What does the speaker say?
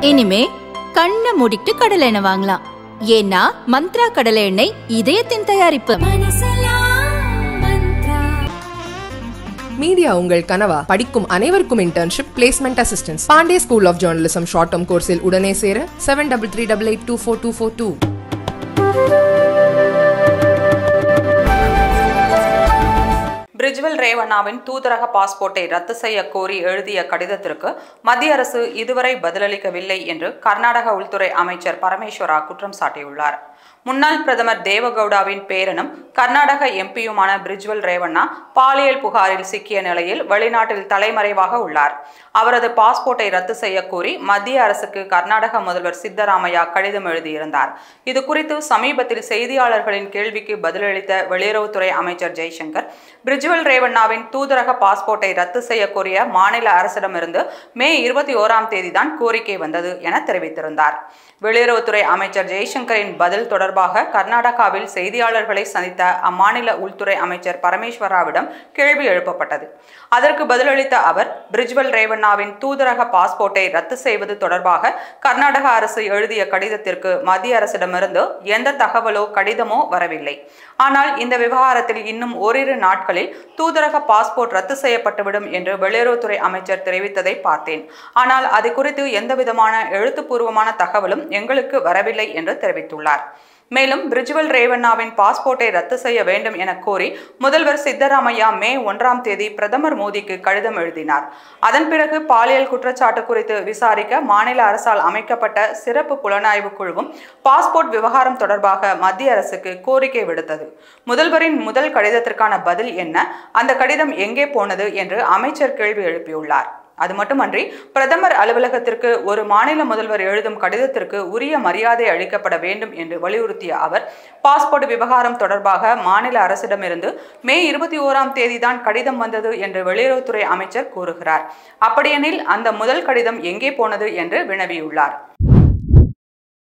இனிமே கண்ணை மூடிட்டு கடலை எண்ணெய் வாங்கலாம். ஏன்னா மந்த்ரா கடலை எண்ணெய் இதயத்தின் தயாரிப்பு. மீடியா உங்கள் கனவா? படிக்கும் அனைவருக்கும் internship, placement assistance. Pandey school of journalism short term கோர்ஸில் உடனே சேர 7338824242. பிரிஜ்வல் ரேவண்ணாவின் தூதரக பாஸ்போர்ட்டை ரத்து செய்ய கோரி எழுதிய கடிதத்திற்கு மத்திய அரசு இதுவரை பதிலளிக்கவில்லை என்று கர்நாடக உள்துறை அமைச்சர் பரமேஸ்வரா குற்றம் சாட்டியுள்ளார். முன்னாள் பிரதமர் தேவகவுடாவின் பேரனும் கர்நாடக எம்பியுமான பிரிஜ்வல் ரேவண்ணா பாலியல் புகாரில் சிக்கிய நிலையில் வெளிநாட்டில் தலைமறைவாக உள்ளார். அவரது பாஸ்போர்ட்டை ரத்து செய்ய கோரி மத்திய அரசுக்கு கர்நாடக முதல்வர் சித்தராமையா கடிதம் எழுதியிருந்தார். இது குறித்து சமீபத்தில் செய்தியாளர்களின் கேள்விக்கு பதிலளித்த வெளியுறவுத்துறை அமைச்சர் ஜெய்சங்கர், பிரிஜ்வல் ரேவண்ணாவின் தூதரக பாஸ்போர்ட்டை ரத்து செய்ய கோரிய மாநில அரசிடமிருந்து மே 21ஆம் தேதி தான் கோரிக்கை வந்தது என தெரிவித்திருந்தார். வெளியுறவுத்துறை அமைச்சர் ஜெய்சங்கரின் பதில் தொடர்பாக கர்நாடகாவில் செய்தியாளர்களை சந்தித்த அம்மாநில உள்துறை அமைச்சர் பரமேஸ்வராவிடம் கேள்வி எழுப்பப்பட்டது. அதற்கு பதிலளித்த அவர், பிரிஜ்வல் ரேவண்ணாவின் தூதரக பாஸ்போர்ட்டை ரத்து செய்வது தொடர்பாக கர்நாடக அரசு எழுதிய கடிதத்திற்கு மத்திய அரசிடமிருந்து எந்த தகவலோ கடிதமோ வரவில்லை. ஆனால் இந்த விவகாரத்தில் இன்னும் ஓரிரு நாட்களில் தூதரக பாஸ்போர்ட் ரத்து செய்யப்பட்டுவிடும் என்று வெளியுறவுத்துறை அமைச்சர் தெரிவித்ததை பார்த்தேன். ஆனால் அது குறித்து எந்தவிதமான எழுத்துப்பூர்வமான தகவலும் எங்களுக்கு வரவில்லை என்று தெரிவித்துள்ளார். மேலும் பிரிஜ்வல் ரேவண்ணாவின் பாஸ்போர்ட்டை ரத்து செய்ய வேண்டும் என கோரி முதல்வர் சித்தராமையா மே 1ஆம் தேதி பிரதமர் மோடிக்கு கடிதம் எழுதினார். அதன் பிறகு பாலியல் குற்றச்சாட்டு குறித்து விசாரிக்க மாநில அரசால் அமைக்கப்பட்ட சிறப்பு புலனாய்வு குழுவும் பாஸ்போர்ட் விவகாரம் தொடர்பாக மத்திய அரசுக்கு கோரிக்கை விடுத்தது. முதல்வரின் முதல் கடிதத்திற்கான பதில் என்ன, அந்த கடிதம் எங்கே போனது என்று அமைச்சர் கேள்வி எழுப்பியுள்ளார். அது மட்டுமன்றி, பிரதமர் அலுவலகத்திற்கு ஒரு மாநில முதல்வர் எழுதும் கடிதத்திற்கு உரிய மரியாதை அளிக்கப்பட வேண்டும் என்று வலியுறுத்திய அவர், பாஸ்போர்ட் விவகாரம் தொடர்பாக மாநில அரசிடமிருந்து மே 21ஆம் தேதி தான் கடிதம் வந்தது என்று வெளியுறவுத்துறை அமைச்சர் கூறுகிறார். அப்படியெனில் அந்த முதல் கடிதம் எங்கே போனது என்று வினவியுள்ளார்.